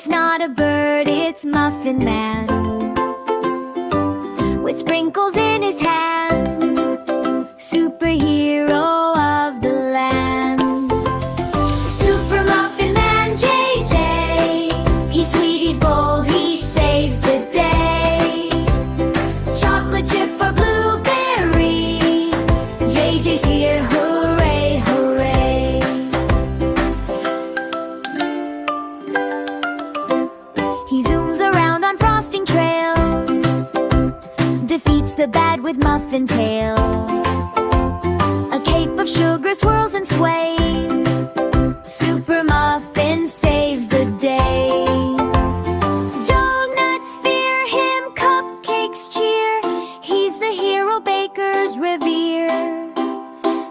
It's not a bird, it's Muffin Man, with sprinkles in his hand, superhero of the land. Super Muffin Man JJ, he's sweet, he's bold, he saves the day. Chocolate chip or blueberry, JJ's here, hooray, hooray. He zooms around on frosting trails, defeats the bad with muffin tails. A cape of sugar swirls and sways, Super Muffin saves the day. Donuts fear him, cupcakes cheer, he's the hero bakers revere.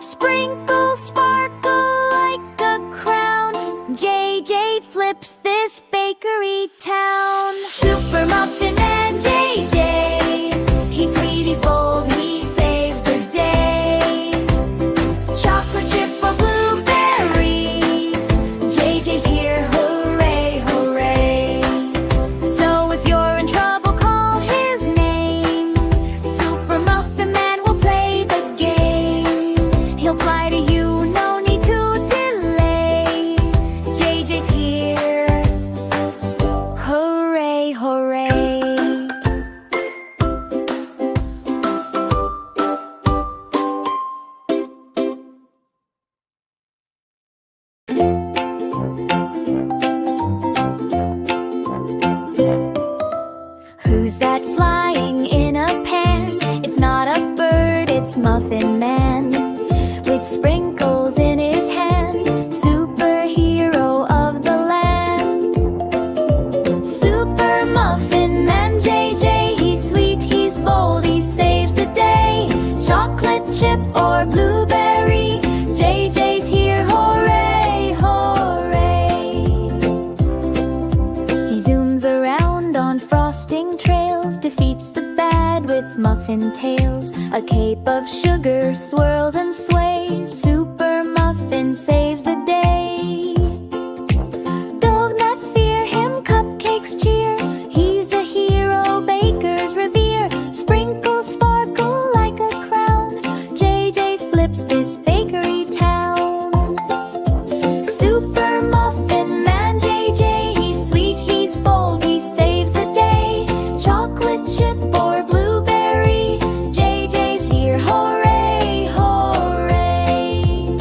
Sprinkles sparkle like a crown, JJ flips this bakery town. Super Muffin Man JJ, he's sweet, he's bold, he saves the day. Chocolate chip or blueberry, JJ's here, hooray, hooray. So if you're in trouble, call his name, Super Muffin Man will play the game. He'll fly to you, no need to delay, JJ's here, hooray, hooray. Who's that flying in a pan? It's not a bird, it's Muffin Man, with sprinkles in his hand, superhero of the land. Super Muffin Man JJ, he's sweet, he's bold, he saves the day. Chocolate chip or blueberry, JJ's here, hooray, hooray. He zooms around on frosting trails, defeats the bad with muffin tails. A cape of sugar swirls and sways, Super Muffin saves the day. Donuts fear him, cupcakes cheer, he's the hero bakers revere. Sprinkles sparkle like a crown, JJ flips this bakery town. Super Muffin Man JJ, he's sweet, he's bold, he saves the day. Chocolate chip or blueberry, JJ's here, hooray, hooray.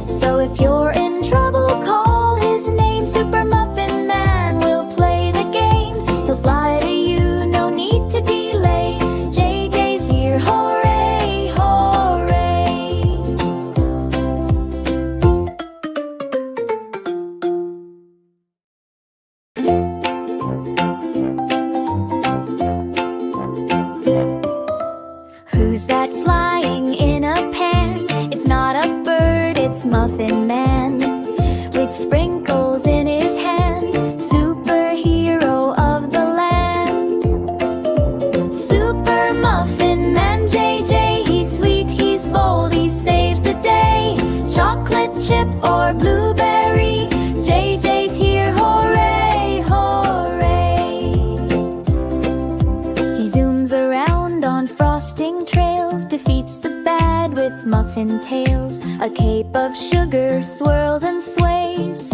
So if you're in trouble, call his name, Super Muffin Man will play the game. He'll fly to you, no need to delay, JJ's here, hooray, hooray. Who's that flying in a pan? It's not a bird, it's Muffin Man, with sprinkles in his hand, superhero of the land. Super Muffin Man JJ, he's sweet, he's bold, he saves the day. Chocolate chip or blueberry, JJ's here, hooray, hooray. He zooms around on frosting trails, defeats the bad with muffin tails. A cape of sugar swirls and sways,